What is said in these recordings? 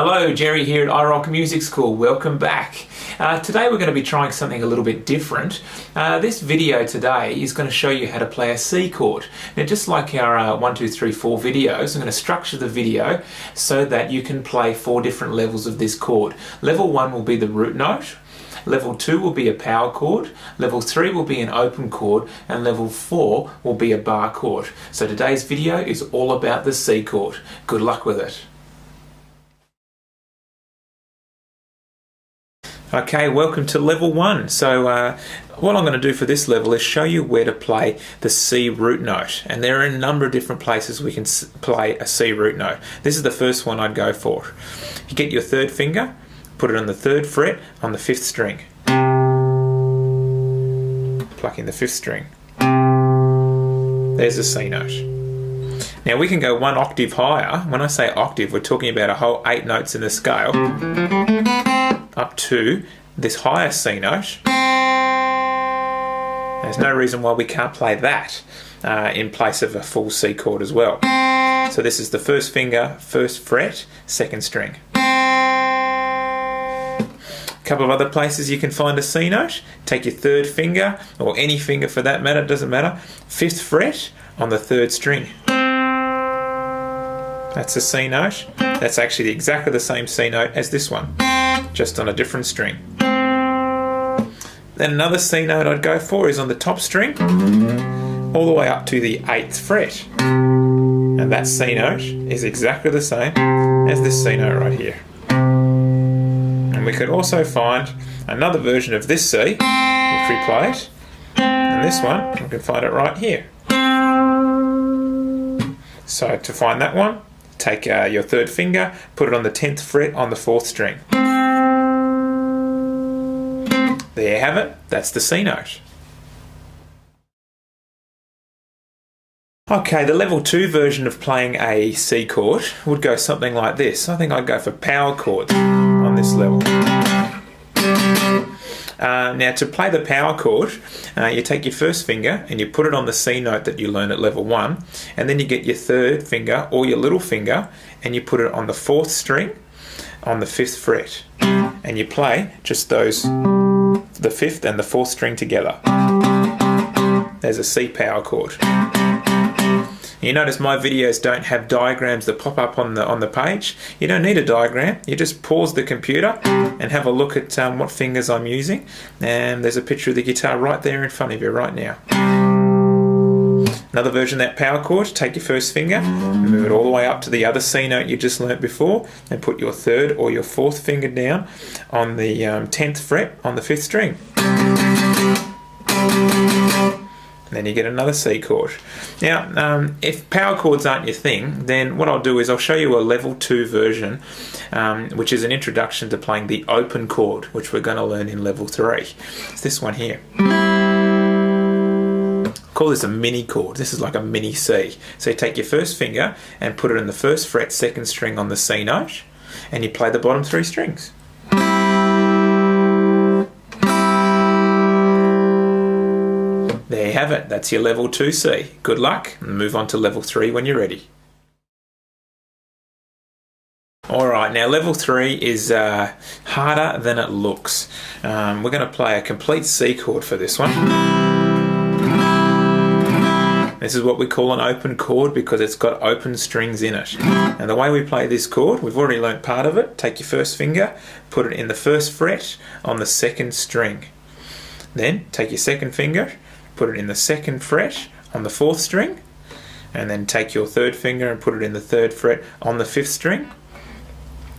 Hello, Jerry here at iROCK Music School. Welcome back. Today we're going to be trying something a little bit different. This video today is going to show you how to play a C chord. Now, just like our 1, 2, 3, 4 videos, I'm going to structure the video so that you can play 4 different levels of this chord. Level 1 will be the root note. Level 2 will be a power chord, level 3 will be an open chord, and level 4 will be a bar chord. So today's video is all about the C chord. Good luck with it. Okay, welcome to level 1. So what I'm going to do for this level is show you where to play the C root note. And there are a number of different places we can play a C root note. This is the first one I'd go for. You get your third finger, put it on the 3rd fret on the 5th string. Plucking the 5th string. There's the C note. Now we can go 1 octave higher. When I say octave, we're talking about a whole 8 notes in the scale up to this higher C note. There's no reason why we can't play that in place of a full C chord as well. So this is the first finger, 1st fret, 2nd string. A couple of other places you can find a C note. Take your 3rd finger, or any finger for that matter, doesn't matter, 5th fret on the 3rd string. That's a C note. That's actually exactly the same C note as this one, just on a different string. Then another C note I'd go for is on the top string, all the way up to the 8th fret. And that C note is exactly the same as this C note right here. And we could also find another version of this C, which we played, and this one, we can find it right here. So to find that one, take your 3rd finger, put it on the 10th fret on the 4th string. There you have it, that's the C note. Okay, the level 2 version of playing a C chord would go something like this. I think I'd go for power chords on this level. Now to play the power chord, you take your 1st finger and you put it on the C note that you learned at level 1, and then you get your 3rd finger or your little finger and you put it on the 4th string on the 5th fret, and you play just those, the 5th and the 4th string together. There's a C power chord. You notice my videos don't have diagrams that pop up on the page. You don't need a diagram. You just pause the computer and have a look at what fingers I'm using. And there's a picture of the guitar right there in front of you right now. Another version of that power chord, take your 1st finger, move it all the way up to the other C note you just learnt before, and put your 3rd or your 4th finger down on the 10th fret on the 5th string. Then you get another C chord. Now, if power chords aren't your thing, then what I'll do is I'll show you a level 2 version, which is an introduction to playing the open chord, which we're going to learn in level 3. It's this one here. I'll call this a mini chord. This is like a mini C. So you take your 1st finger and put it in the 1st fret, 2nd string on the C note, and you play the bottom 3 strings. There you have it, that's your level 2 C. Good luck, and move on to level 3 when you're ready. Alright, now level 3 is harder than it looks. We're going to play a complete C chord for this one. This is what we call an open chord because it's got open strings in it. And the way we play this chord, we've already learnt part of it. Take your 1st finger, put it in the 1st fret on the 2nd string. Then take your 2nd finger, put it in the 2nd fret on the 4th string, and then take your 3rd finger and put it in the 3rd fret on the 5th string,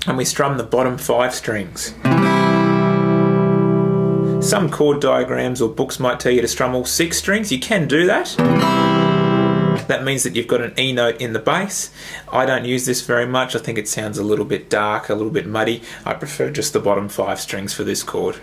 and we strum the bottom 5 strings. Some chord diagrams or books might tell you to strum all 6 strings. You can do that. That means that you've got an E note in the bass. I don't use this very much. I think it sounds a little bit dark, a little bit muddy. I prefer just the bottom 5 strings for this chord.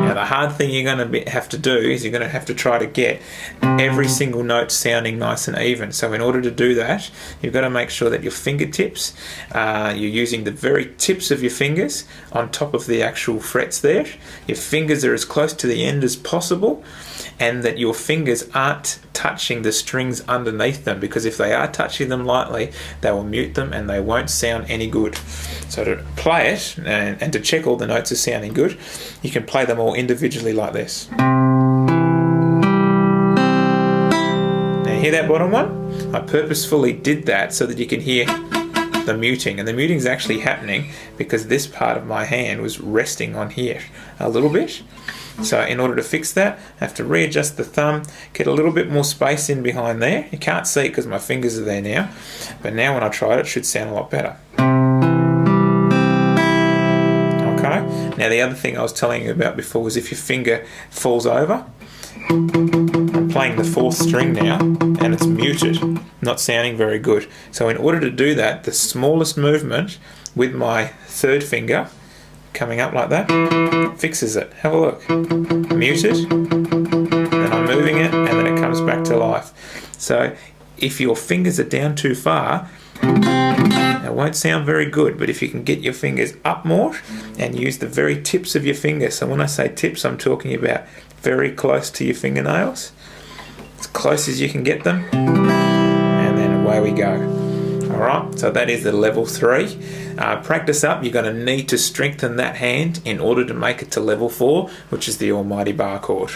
Now the hard thing you're going to have to do is you're going to have to try to get every single note sounding nice and even. So in order to do that, you've got to make sure that your fingertips, you're using the very tips of your fingers on top of the actual frets there. Your fingers are as close to the end as possible, and that your fingers aren't touching the strings underneath them, because if they are touching them lightly, they will mute them and they won't sound any good. So to play it and to check all the notes are sounding good, you can play them all individually like this. Now hear that bottom one? I purposefully did that so that you can hear the muting, and the muting is actually happening because this part of my hand was resting on here a little bit. So in order to fix that, I have to readjust the thumb, get a little bit more space in behind there. You can't see it because my fingers are there now, but now when I try it, it should sound a lot better. Okay, now the other thing I was telling you about before was if your finger falls over. I'm playing the 4th string now and it's muted, not sounding very good. So in order to do that, the smallest movement with my 3rd finger coming up like that fixes it. Have a look. Muted, then I'm moving it, and then it comes back to life. So if your fingers are down too far, it won't sound very good, but if you can get your fingers up more and use the very tips of your fingers, so when I say tips, I'm talking about very close to your fingernails, as close as you can get them, and then away we go. Alright, so that is the level 3. Practice up. You're going to need to strengthen that hand in order to make it to level 4, which is the almighty bar chord.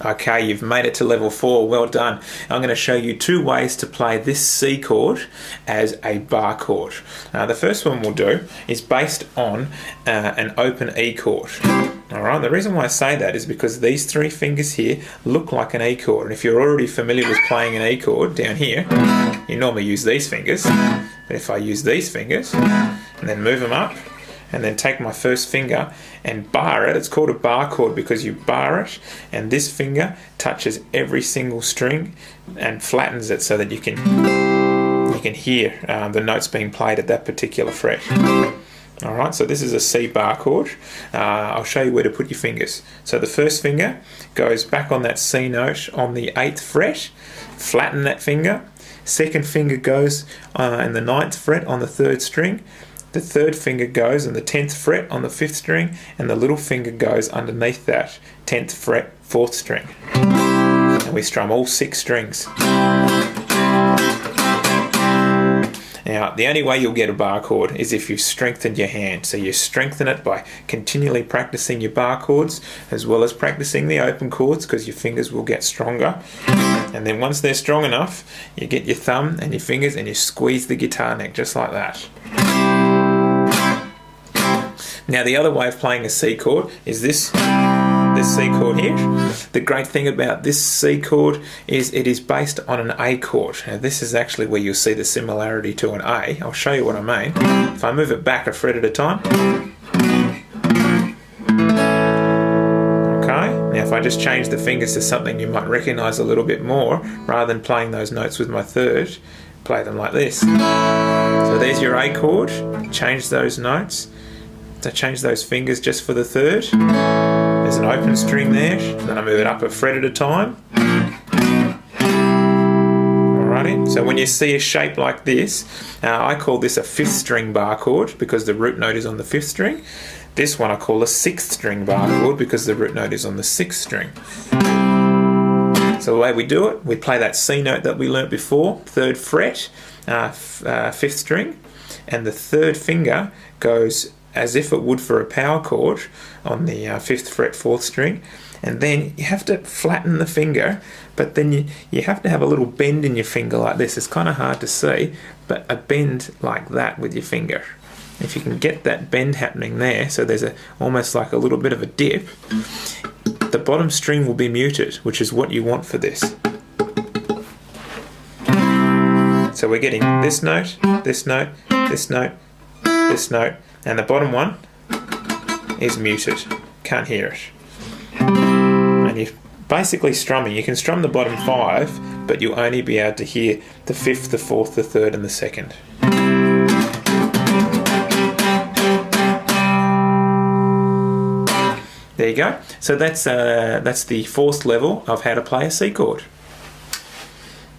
Okay, you've made it to level 4, well done. I'm going to show you 2 ways to play this C chord as a bar chord. The first one we'll do is based on an open E chord. Alright, the reason why I say that is because these 3 fingers here look like an E chord, and if you're already familiar with playing an E chord down here, you normally use these fingers, but if I use these fingers and then move them up, and then take my first finger and bar it. It's called a bar chord because you bar it, and this finger touches every single string and flattens it so that you can hear the notes being played at that particular fret. Alright, so this is a C bar chord. I'll show you where to put your fingers. So the first finger goes back on that C note on the 8th fret, flatten that finger. Second finger goes in the 9th fret on the 3rd string. The 3rd finger goes on the 10th fret on the 5th string, and the little finger goes underneath that 10th fret 4th string. And we strum all 6 strings. Now, the only way you'll get a bar chord is if you've strengthened your hand. So you strengthen it by continually practicing your bar chords as well as practicing the open chords, because your fingers will get stronger. And then once they're strong enough, you get your thumb and your fingers and you squeeze the guitar neck just like that. Now the other way of playing a C chord is this C chord here. The great thing about this C chord is it is based on an A chord. Now this is actually where you'll see the similarity to an A. I'll show you what I mean. If I move it back a fret at a time. Okay, now if I just change the fingers to something you might recognise a little bit more, rather than playing those notes with my 3rd, play them like this. So there's your A chord. Change those notes. So change those fingers just for the 3rd. There's an open string there. Then I move it up a fret at a time. Alrighty. So when you see a shape like this, I call this a 5th string bar chord because the root note is on the 5th string. This one I call a 6th string bar chord because the root note is on the 6th string. So the way we do it, we play that C note that we learnt before, 3rd fret, 5th string, and the 3rd finger goes as if it would for a power chord on the 5th fret 4th string, and then you have to flatten the finger, but then you have to have a little bend in your finger like this. It's kind of hard to see, but a bend like that with your finger. If you can get that bend happening there, so there's almost like a little bit of a dip, the bottom string will be muted, which is what you want for this. So we're getting this note, this note, this note, this note, and the bottom one is muted. Can't hear it. And you're basically strumming. You can strum the bottom 5, but you'll only be able to hear the 5th, the 4th, the 3rd, and the 2nd. There you go. So that's the 4th level of how to play a C chord.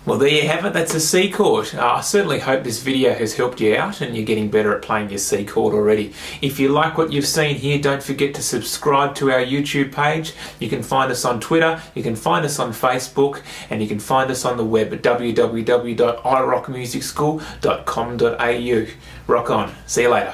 Well, there you have it. That's a C chord. I certainly hope this video has helped you out and you're getting better at playing your C chord already. If you like what you've seen here, don't forget to subscribe to our YouTube page. You can find us on Twitter, you can find us on Facebook, and you can find us on the web at www.irockmusicschool.com.au. Rock on. See you later.